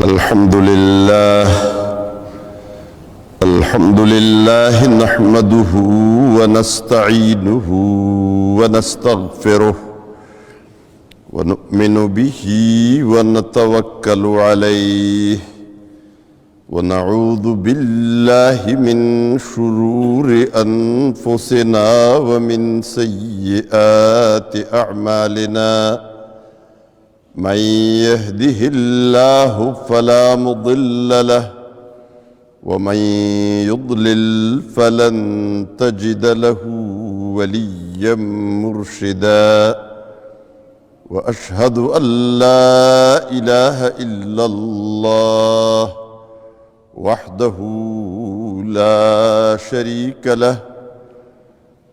الحمد لله نحمده ونستعينه ونستغفره ونؤمن به ونتوكل عليه ونعوذ بالله من شرور أنفسنا ومن سيئات أعمالنا من يهده الله فلا مضل له ومن يضلل فلن تجد له وليا مرشدا وأشهد أن لا إله إلا الله وحده لا شريك له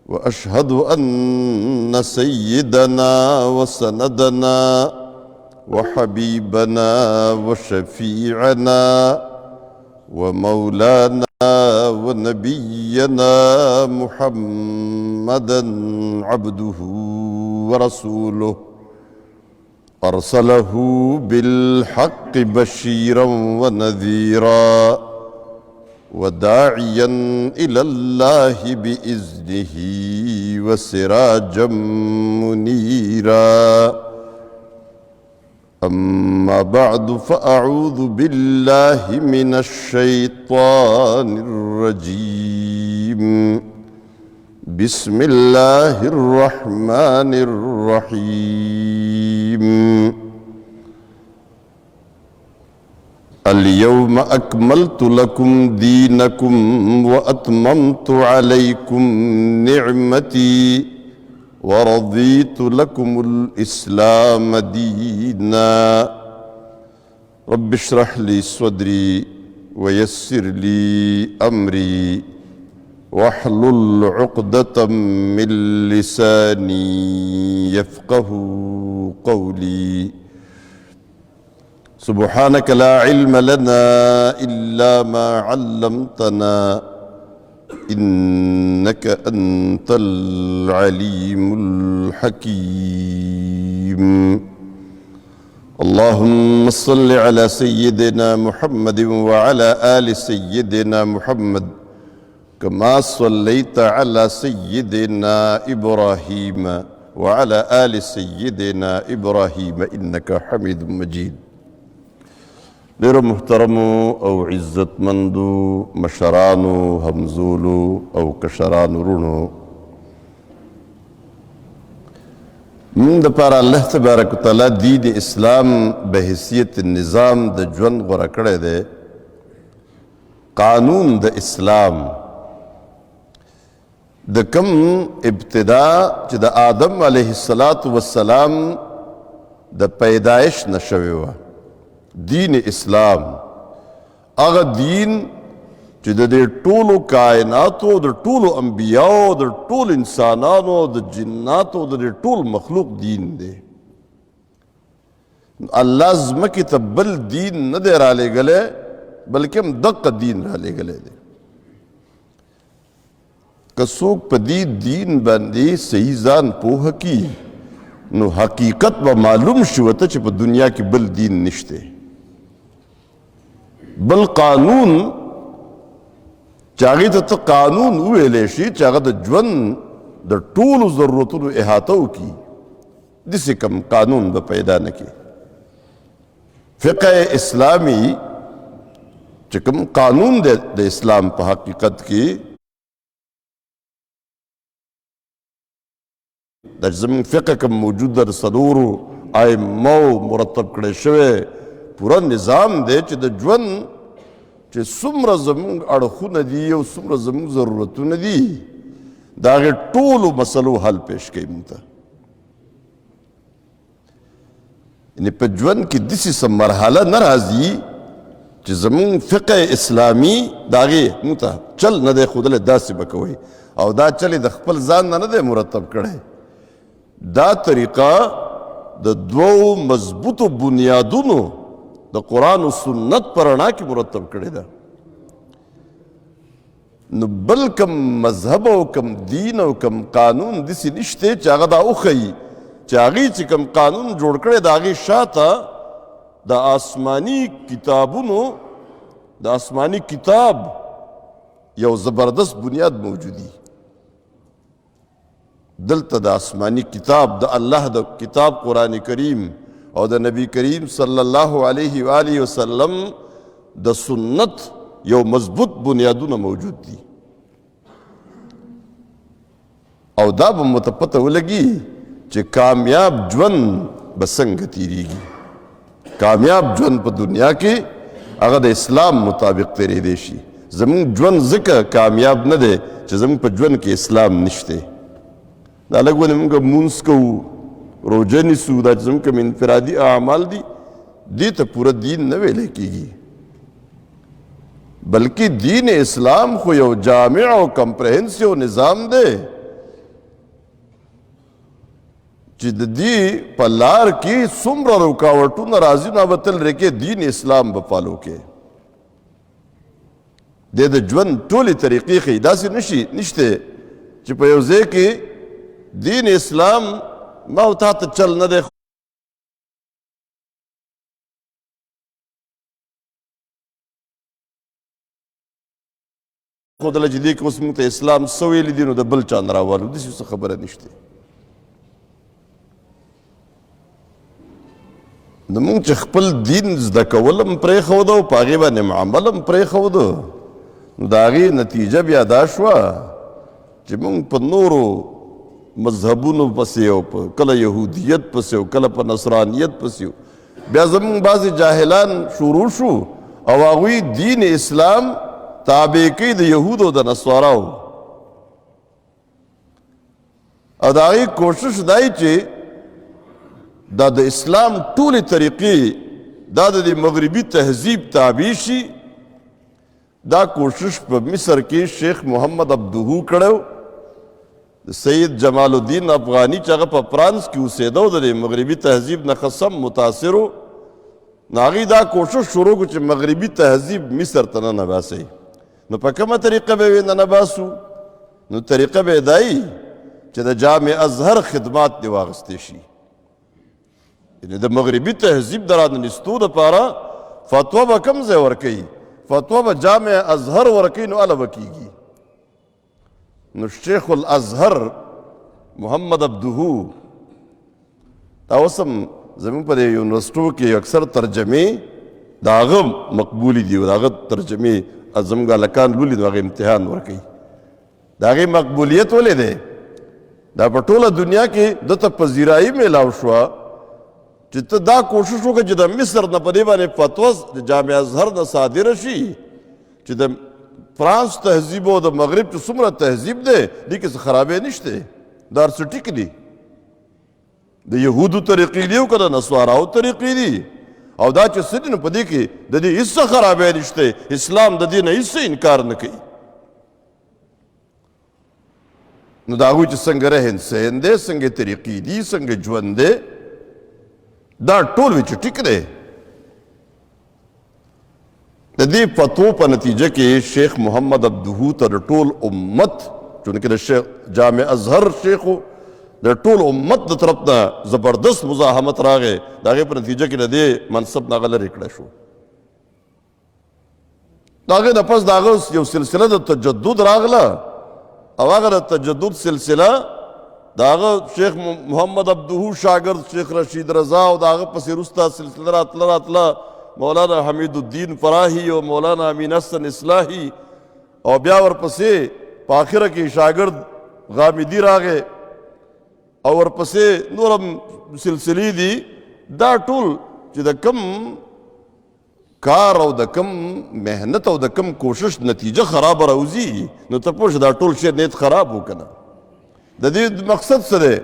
وأشهد أن سيدنا وسندنا وحبيبنا وشفيعنا ومولانا ونبينا محمدا عبده ورسوله أرسله بالحق بشيرا ونذيرا وداعيا إلى الله بإذنه وسراجا منيرا أما بعد فأعوذ بالله من الشيطان الرجيم بسم الله الرحمن الرحيم اليوم أكملت لكم دينكم وأتممت عليكم نعمتي ورضيت لكم الإسلام دينا رب اشرح لي صدري ويسر لي أمري واحلل عقدة من لساني يفقه قولي سبحانك لا علم لنا إلا ما علمتنا إنك أنت العليم الحكيم اللهم صل على سيدنا محمد وعلى آل سيدنا محمد كما صليت على سيدنا إبراهيم وعلى آل سيدنا إبراهيم إنك حميد مجيد ډېرو محترمو او عزتمندو مشرانو همزولو او کشرانو وروڼو موږ دپاره الله تبارک وتعالی دین اسلام به حیثیت نظام د ژوند غوره کړی دی قانون د اسلام د کوم ابتدا چې د آدم علیه السلام د پیدایش نه شوې وه دین اسلام هغه دین چې د دې ټولو کائناتو د ټولو انبیاو د ټولو انسانانو د جناتو د دې ټول مخلوق دین دی الله ځمکې ته بل دین نه دی رالیږلی بلکې هم دغه دین رالیږلی دی که څوک په دې دین باندې صحیح ځان پوهه کي نو حقیقت به معلوم شي ورته چې په دنیا کې بل دین نشته بل قانون چې هغې ته قانون وویلی شي چې هغه د ژوند د ټولو ضرورتونو احاطه وکړي داسې کوم قانون به پیدا نه کړي فقه اسلامي چې کوم قانون دی د اسلام په حقیقت کې د زموږ فقه کوم موجود د څلورو ائمو مرتب کړی شوی پوره نظام دی چې د ژوند چې څومره زموږ اړخونه دي او څومره زموږ ضرورتونه دي د هغې ټولو مسلو حل پیش کوي موږ ته یعنې په ژوند کې داسې څه مرحله نه راځي چې زموږ فقه اسلامي د هغې موږ ته چل نه دی ښودلی داسې به کوئ او دا چل یې د خپل ځان نه دی مرتب کړی دا طریقه د دوو مضبوطو بنیادونو د قرآن و سنت پر رڼا کې مرتب کړې ده نو بل کم مذهب او کم دین او کم قانون داسې نشته چې هغه دا وښیي چې هغې چې کم قانون جوړ کړی د هغې شاته د آسمانی کتابونو د آسمانی کتاب یو زبردست بنیاد موجودی دلته د آسمانی کتاب د الله د کتاب قرآن کریم او د نبی کریم صلی الله علیه و آله وسلم د سنت یو مضبوط بنیادونه موجود دي او دا به مو ته پته ولګي چې کامیاب ژوند به څنګه تیریږي کامیاب ژوند په دنیا کې هغه د اسلام مطابق تیریدی شي زمونږ ژوند ځکه کامیاب نه دی چې زمونږ په ژوند کې اسلام نشته دا لږ ونې مونږ مونځ کوو روژه نیسو دا چې زمونږ کوم انفرادي اعمال دي دې ته پوره دین نه ویلی کېږي بلکې دین اسلام خو یو جامع او کمپریهنسیو نظام دی چې د دې په لار کې څومره رکاوټونه راځي نو به تل رکې دین اسلام به فالو کې د ژوند ټولې طریقې ښیي داسې نشته چې په یو ځای کې دین اسلام ما او تا ته چل نه دی ښودله چې دې کې اوس موږ ته اسلام څه ویلي دي نو د بل چا نه راوالو داسې څه خبره نشته نو موږ چې خپل دین زده کول هم پرېښوده او په هغې باندې عمل هم پرېښوده نو د هغې نتیجه بیا دا شوه چې موږ په نورو مذهبونو پسې او په کله یهودیت پسې او کله په نصرانیت پسې بیا زموږ بعضې جاهلان شروع شو او هغوی دین اسلام تابع کوي د یهودو د نصاراو او د هغې کوشش دی چې دا د اسلام ټولې طریقې دا د مغربي تهذیب تابع شي دا کوشش په مصر کې شیخ محمد عبدهو کړی د سید جمال الدین افغانی چې هغه په فرانس کې اوسېده او د مغربي تهذیب نه قسم متاثر و نو هغې دا کوشش شروع کړو چې مغربي تهذیب مصر ته ننباسئ نو په کومه طریقه به یې ننباسو نو طریقه به یې دا وي چې د جامع ازهر خدمات دې واخیستی شي یعنې د مغربي تهذیب د راننستو دپاره فتوا به کوم ځای ورکوي فتوا به جامع ازهر ورکوي نو هله به کېږي نو شیخ الازهر محمد عبدهو دا اوس هم زموږ په دې یونیورسټو کې اکثر ترجمې د هغه مقبولې دي د هغه ترجمې زموږ هلکان لولي د هغې امتحان ورکوي د هغې مقبولیت ولې دی دا په ټوله دنیا کې دته پذیرایي میلاو شوه چې ته دا کوشش وکړه چې د مصر نه په دې باندې فتوا د جامع ازهر نه صادره شي چې د فرانس تهذیب او د مغرب چې څومره تهذیب دی دې کې څه خرابۍ نشته دا هر څه ټیک دي د یهودو طریقې دي او که د نصاراو طریقې دي او دا چې څه دي نو په دې کې د دې هېڅ څه خرابۍ نشته اسلام د دې نه هېڅ انکار نه کوي نو د هغوی چې څنګه رهن سهن دی څنګه طریقې دي څنګه ژوند دی دا ټول وی چې ټیک دی د دې فتوو په نتیجه کې شیخ محمد عبدهو ته د ټول امت چونکې د شیخ جامع ازهر شیخ د ټول امت د طرف نه زبردست مزاحمت راغی د هغې په نتیجه کې د دې منصب نه هغه لرې کړی شو د هغې نه پس د هغه یو سلسله د تجدد راغله او هغه د تجدد سلسله د هغه شیخ محمد عبدهو شاګرد شیخ رشید رضا او د هغه پسې وروسته سلسله راتله مولانا حمید الدین فراهی او مولانا امین حسن اصلاحی او بیا ورپسې په آخره کې شاګرد غامدي راغی او ورپسې نور هم سلسلې دي دا ټول چې د کم کار او د کم محنت او د کم کوشش نتیجه خراب راوځي نو ته پوه دا ټول شی نیت خراب و که نه د دې مقصد څه دی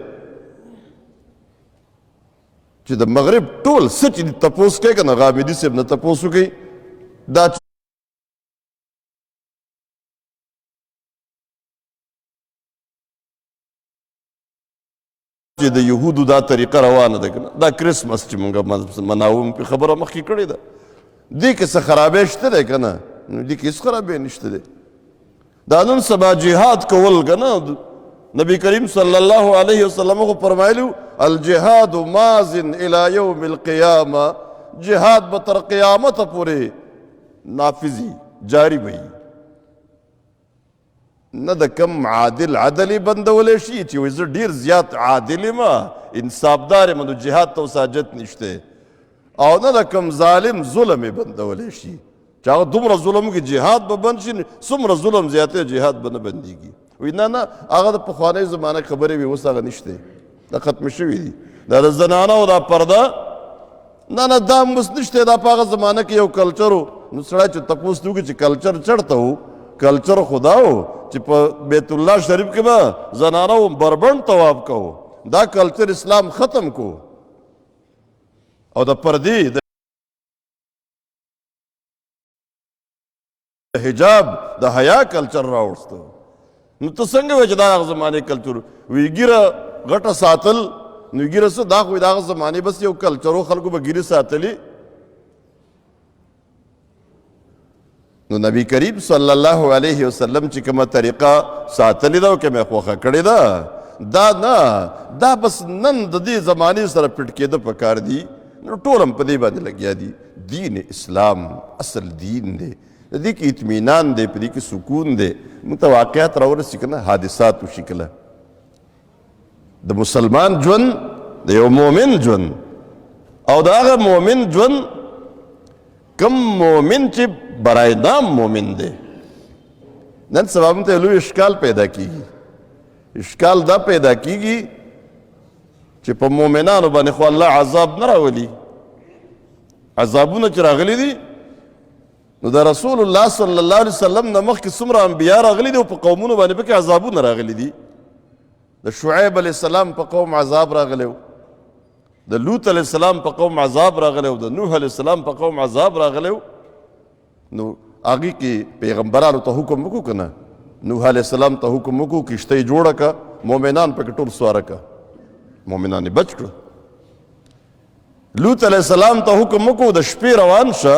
چې د مغرب ټول څه چې تپوس کوي که نه غامدي صاحب نه تپوس وکړي دا چې د یهودو دا طریقه روانه ده که نه دا کرسمس چې موږ مناوو په خبره مخکې کړې ده دې کې څه خرابۍ شته دی که نه دې کې هېڅ خرابۍ نشته دی دا نن سبا جهاد کول که نه نبی کریم صلی الله علیه وسلم خو فرمایلو الجهاد مازن الى یوم القیامه جهاد به تر قیامته پورې نافذي جاری وي نه د کم عادل عدل یې بندولی شي چې وایي زه ډېر زیات عادل یم انصافدار یم نو جهاد ته اوس حاجت نشته او نه د کم ظالم ظلم یې بندولی شي چې هغه دومره ظلم وکړي جهاد به بند شي څومره ظلم زیاتی جهاد به نه بندېږي وایي نه هغه د پخوانۍ زمانه خبرې وي اوس هغه نشته دا ختم شوي دي دا د زنانو دا پرده نه دا هم اوس نشته دا په هغه زمانه کې یو کلچر و نو سړی چې تپوس ته وکړي چې کلچر چېرته و کلچر خو دا و چې په بیت الله شریف کې به زنانو بربند طواف کوو دا کلچر اسلام ختم کو او د پردې د حجاب د حیا کلچر راوړسته نو ته څنګه وایې چې دا هغه زمانې کلچر وی ږیره غټه ساتل نو ږیره څه دا خو د هغه زمانې بس یو کلچر و خلکو به ږیرې ساتلي نو نبی کریم صلی الله علیه وسلم چې کومه طریقه ساتلې ده او کومه خوښه کړې ده دا نه دا بس نن د دې زمانې سره پټ کېده پکار دي نو ټول هم په دې باندې لګیا دي دین اسلام اصل دین دی د دې کې اطمینان دی په دې کې سکون دی موږ ته واقعات راورسي که نه حادثات وشي کله د مسلمان ژوند د یو مؤمن ژوند او د هغه مؤمن ژوند کم مؤمن چې برای نام مؤمن دی نن سبا موږ ته لوی اشکال پیدا کیږي اشکال دا پیدا کیږي چې په مؤمنانو باندې خو الله عذاب نه راولي عذابونه چې راغلي دي نو د رسول الله صلی الله علیه وسلم نه مخکې څومره انبیا راغلي دي او په قومونو باندې پکې عذابونه راغلي دي د شعیب علیه السلام په قوم عذاب راغلی و د لوط علیه السلام په قوم عذاب راغلی و د نوح علیه السلام په قوم عذاب راغلی و نو هغې کې پیغمبرانو ته حکم وکړو که نه نوح علیه السلام ته حکم وکړو کښتۍ جوړه که مؤمنان پکې ټول سواره که مؤمنان یې بچ کړه لوط علیه السلام ته حکم وکړو د شپې روان شه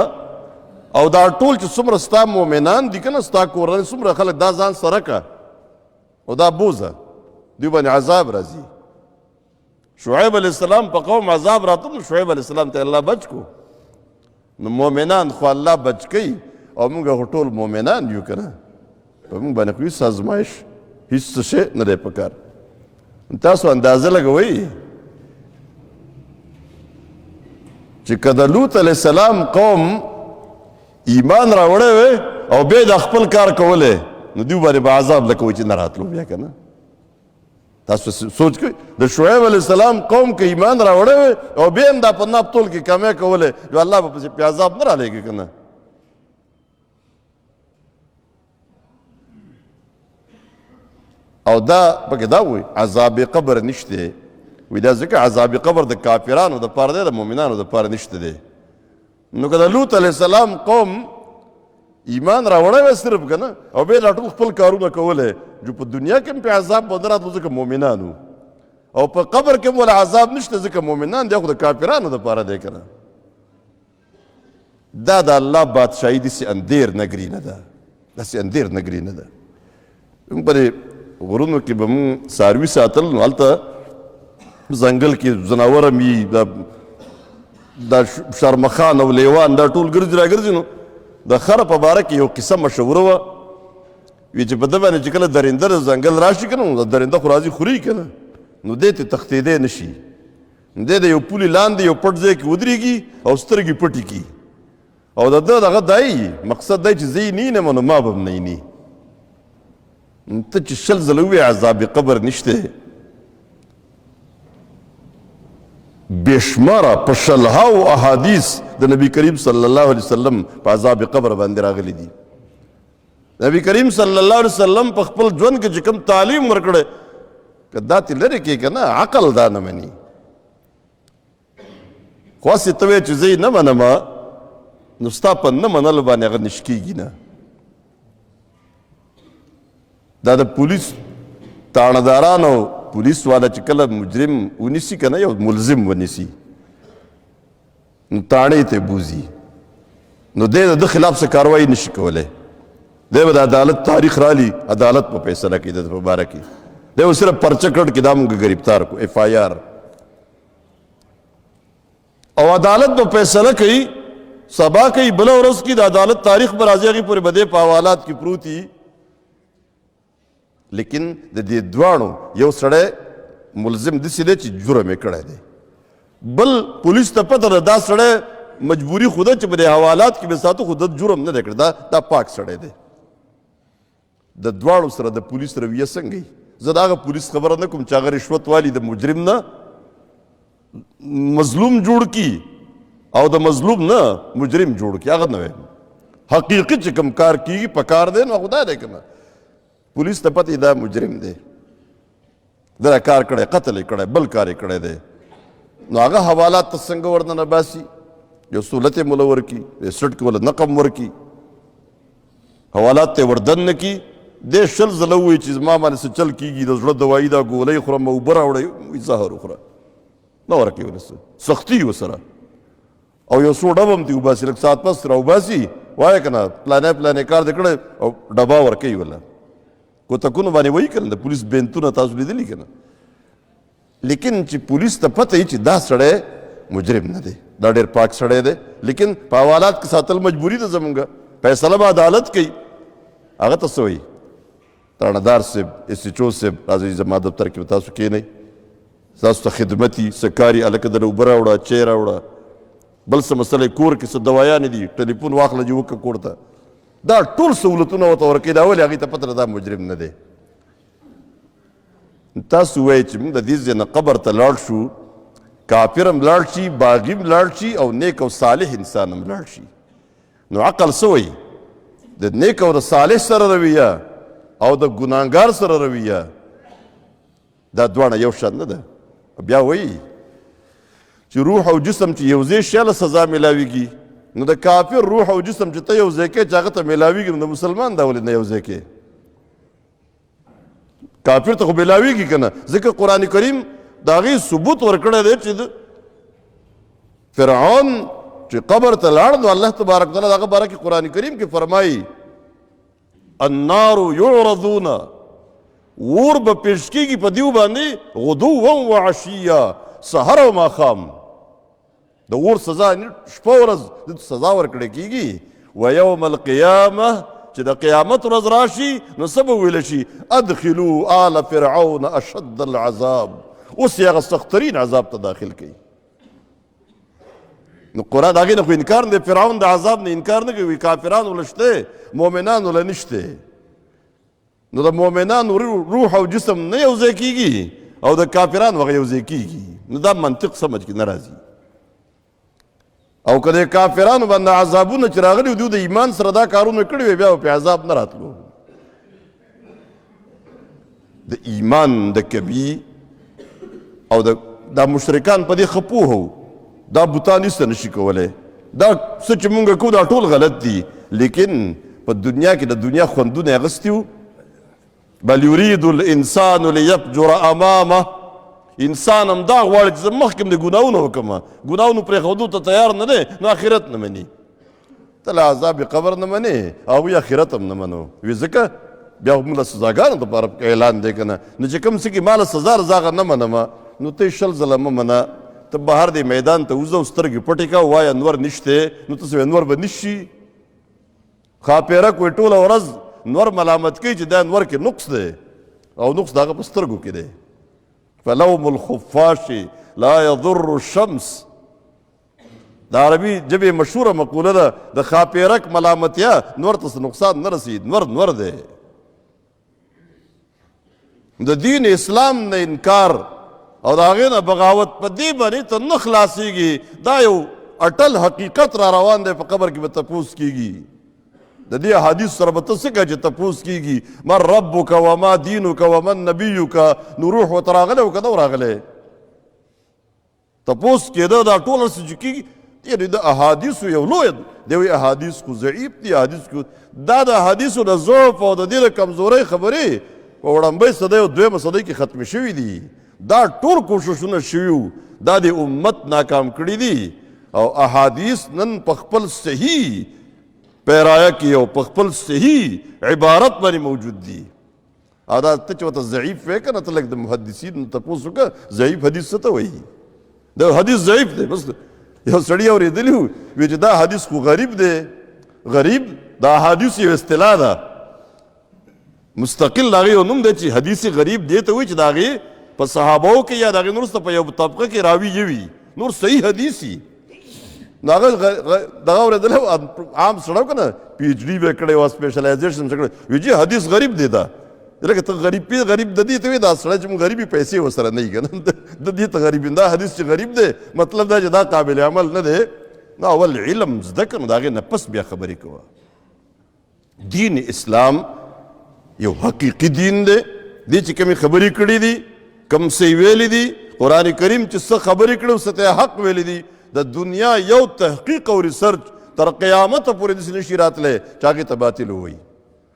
او دا ټول چې څومره ستا مؤمنان دي که نه ستا کورنۍ څومره خلک دا ځان سره که او دا بوزه دوی باندې عذاب راځي شعیب علیه السلام په قوم عذاب راته نو شعیب علیه السلام ته الله بچ کو نو مؤمنان خو الله بچ کوي او موږ خو ټول مؤمنان یو که نه په موږ باندې خو هېڅ ازمایش هېڅ څه شی نه دی پکار تاسو اندازه لګوئ چې که د لوط علیه السلام قوم ایمان راوړی وی او بیا د خپل کار کولی نو دوی باندې به عذاب لکه وایي چې نه راتلو بیا که نه تاسو سوچ کوئ د شعیب علیه السلام قوم که ایمان راوړی وی او بیا هم دا په ناپ تول کې کمی کولی نو الله به پسې پې عذاب نه رالیږي که نه او دا پکې دا وایي عذاب قبر نشته وی دا ځکه عذاب قبر د کافرانو دپاره دی د مؤمنانو دپاره نشته دی نو که د لوط علیه السلام قوم ایمان راوړی وی صرف که نه او بیا لا ټول خپل کارونه کولی جو په دنیا کې هم پې عذاب به نه راتلو ځکه مؤمنان وو او په قبر کې هم ول عذاب نشته ځکه مؤمنان دی خو د کافرانو دپاره دی که نه دا د الله بادشاهي داسې اندېر نګري نه ده داسې اندېر نګري نه ده موږ په دې غرونو کې به موږ څاروي ساتل نو هلته ځنګل کې ځناور هم وي دا شرمخان او لیوان دا ټول ګرځي راګرځي نو د خر په باره کې یو قصه مشهوره وه وی چې په ده باندې چې کله درنده د ځنګل راشي که نه نو د درنده خو راځي خوري که نه نو دې ته تښتېدی نه شي دی د یو پولې لاندې یو پټ ځای کې ودرېږي او سترګې پټې کړي او د ده دغه دای مقصد دی چې زه یې نه ینم نو ما به هم نه یني ته چې شل ځله ووایې عذاب قبر نشته بېشماره په شلهاو احادیث د نبی کریم صلی الله علیه وسلم په عذاب قبر باندې راغلی دي نبی کریم صلی الله علیه وسلم په خپل ژوند کې چې کوم تعلیم ورکړی که دا ترې لرې کړې که نه عقل دا نه مني خو هسې ته وایې چې زه یې نه منم نو ستا په نه منلو باندې هغه نش کېږي نه دا د پولیس تاڼهدارانو پولیس والا چې کله مجرم ونیسي که نه یو ملزم ونیسي نو تاڼې ته بوځي نو دی د ده خلاف څه کاروایي نشي کولی دی به د عدالت تاریخ رالی عدالت په فیصله کوي د ده په باره کې دی به صرف پرچه کړ کې دا موږ ګرفتار کو ایف آی آر او عدالت به فیصله کوي سبا کوي بله ورځ کې د عدالت تاریخ به راځي هغې پورې به دی په حوالات کې پروت وي لیکن د دې دواړو یو سړی ملزم داسې دی چې جرم یې کړی دی بل پولیس ته پته ده دا سړی مجبوري خو ده چې په دې حوالات کې به ساتو خو د جرم نه دی کړی دا پاک سړی دی د دواړو سره د پولیس رویه څنګه وي زه د هغه پولیس خبره نه کوم چې هغه رشوت والي د مجرم نه مظلوم جوړ کی او د مظلوم نه مجرم جوړ کی هغه نه وایم حقیقي چې کوم کار کیږي په کار دی نو خدا دی که نه پولیس ته پته دا مجرم دی دا کار کړی قتل یې کړی بل کار یې کړی دی نو هغه حوالات ته څنګه ورننه باسي یو سهولت یې موله ورکي سټ کې وله نقم ورکي حوالات ته وردن نه کي دې شل ځله ووایي چې زما باندې څه چل کېږي د زړه دوایي دا ګولۍ خورم اوبه راوړئ زهر وخوره نه ورکوي ولس سختي ورسره او یو څو ډبه هم دې وباسي لږ ساعت پس راوباسي وایه که نه پلانی پلانی کار دې کړی او ډبه ورکوي وله کوتکونو باندې وایي که نه د پولیس بینتونه تاسو لیدلي که نه لیکن چې پولیس ته پته وي چې دا سړی مجرم نه دی دا ډېر پاک سړی دی لیکن په حوالات کې ساتل مجبوري ده زمونږ فیصله به عدالت کوي هغه ته څه وایي ترانهدار صاحب ایس ایچ او صاحب راځئ زما دفتر کې به تاسو کښېنئ تاسو ته خدمتي څه کاري هلکه دله اوبه راوړه چای راوړه بل څه مسله کور کې څه دوایانې دي ټلیفون واخله چې وکړه کور ته دا ټول سهولتونه ورته ورکوي دا ولې هغې ته پته ده دا مجرم نه دی تاسو وایئ چې موږ د دې ځای نه قبر ته لاړ شو کافر هم لاړ شي باغي هم لاړ شي او نیک او صالح انسان هم لاړ شي نو عقل څه وایي د نیک او د صالح سره رویه او د ګناهګار سره رویه دا دواړه یو شان نه ده بیا وایي چې روح او جسم چې یو ځای شي هله سزا میلاویږي نو د کافر روح او جسم چې ته یو ځای کې چې هغه ته میلاویږي نو د مسلمان دا ولې نه یو ځای کې کافر ته خو میلاویږي که نه ځکه قرآن کریم د هغې ثبوت ورکړی دی چې د فرعون چې قبر ته لاړ نو الله تبارک تعالی د هغه باره کې قرآن کریم کې فرمایي النار یعرضون اور به پیش کېږي په دیو باندې غدوا وعشیا سحر او ماښام د اور سزا شپه ورځ دته سزا ورکړی کېږي ویوم القیامه چې د قیامت ورځ راشي نو څه به ویلی شي ادخلوا آل فرعون اشد العذاب اوس یې هغه سخترین عذاب ته داخل کوي نو قرآن هغې نه خو انکار نه دی فرعون د عذاب نه انکار نه کوي کافران وله شته مؤمنان وله نشته نو د مؤمنانو روح او جسم نه یو ځای کېږي او د کافرانو هغه یو ځای کېږي نو دا منطق سمجھ کې نه راځي او که د کافرانو باندې عذابونه چې راغلي دوی د ایمان سره دا کارونه کړي وي بیا به پې عذاب نه راتلو د ایمان د کبي او دا مشرکان په دې ښه پوه وو دا بوتان هېڅ نشي کولی دا څه چې مونږ کوو دا ټول غلط دي لیکن په دنیا کې د دنیا خوندونه یې اخیستي وو بل یرید الانسان لیفجر امامه انسان هم دا غواړي چې زه مخکې هم د ګناهونه وکړم ګناهونو پرېښودو ته تیار نه دی نو آخرت نه مني ته له عذاب قبر نه منې او وی آخرت هم نه منو وی ځکه بیا موږ له سزاګانو دپاره اعلان دی که نه نو چې کوم څه کې ما له سزا رضا هغه نه منم نو ته شل ځله مه منه ته بهر دی میدان ته وځه او سترګې پټې کړه وایه انور نشته نو تاسې انور به نشي ښاپیرک وایي ټوله ورځ نور ملامت کوي چې دا انور کې نقص دی او نقص د هغه په سترګو کې دی فلوم الخفاش لا يضر الشمس د عربي ژبې مشهوره مقوله ده د ښاپیرک ملامتیا نور ته نقصان نه رسي نور دی د دین اسلام نه انکار او د هغې نه بغاوت په دې باندې ته نه خلاصېږي دا یو اټل حقیقت را روان دی په قبر کې به تپوس کېږي د دې احادیث سره به ته څه کوه چې تپوس کېږي من ربک وما دینک ومن نبیک نو روح ورته راغلی او که نه راغلی تپوس کېده دا ټول هر څه چې کېږي یعنې د احادیثو یو لوی دی وایي احادیث خو ضعیف دي احادیث خو دا د احادیثو د ضعف او د دې د کمزورۍ خبرې په وړاندۍ صدۍ او دویمه صدۍ کې ختمې شوي دي دا ټول کوششونه شوي وو دا د امت ناکام کړي دي او احادیث نن په خپل صحیح پیرایه کې او په خپل صحیح عبارت باندې موجود دي دا ته چې ورته ضعیف وایې که نه ته لږ د محدثینو تپوس وکړه ضعیف حدیث څه ته وایي د حدیث ضعیف دی بس یو سړي اورېدلي وو وی چې دا حدیث خو غریب دی. غریب دا حدیث یو اصطلاح ده مستقل، د هغې یو نوم دی چې حدیث غریب دې ته وایي چې د هغې په صحابهو کې یا د هغې نور په یو طبقه کې راوي یې وي، نور صحیح حدیث وي. نو هغه دغه اورېدلی عام سړی که نه پی ایچ ډي به کړی وه، سپیشلایزیشن کړی، وی جي حدیث غریب دی دا. لکه ته غریب د دې ته وایي دا سړی چې موږ غریبي پیسې ورسره نه وي که نه، د دې ته غریب دا حدیث چې غریب دی مطلب دا چې دا قابل عمل نه دی. نو اول علم زده کړه، نو د هغې نه پس بیا خبرې کوه. دین اسلام یو حقیقي دین دی. دې چې کومې خبرې کړي دي، کوم څه یې ویلي دي، قرآن کریم چې څه خبرې کړي څه ته حق ویلي دي، د دنیا یو تحقیق او ریسرچ تر قیامته پورې داسې نشي راتلی چې هغې ته باطل ووایي.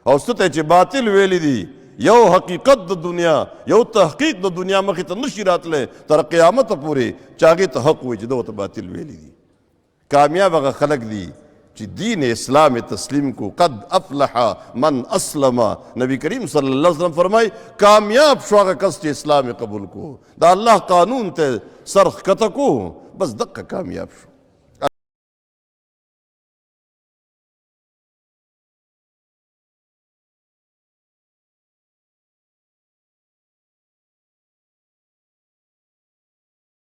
او څه ته چې باطل ویلي دي، یو حقیقت د دنیا، یو تحقیق د دنیا مخې ته نشي راتلی تر قیامته پورې چې هغې ته حق وایي چې ده ورته باطل ویلي دي. کامیاب هغه خلک دي چې دین اسلام تسلیم کو. قد افلح من اسلم، نبی کریم صلی اللہ علیہ وسلم فرمائی کامیاب شو هغه کس چې اسلام قبول کو، دا الله قانون ته سر ښکته کو، بس دقه کامیاب شو.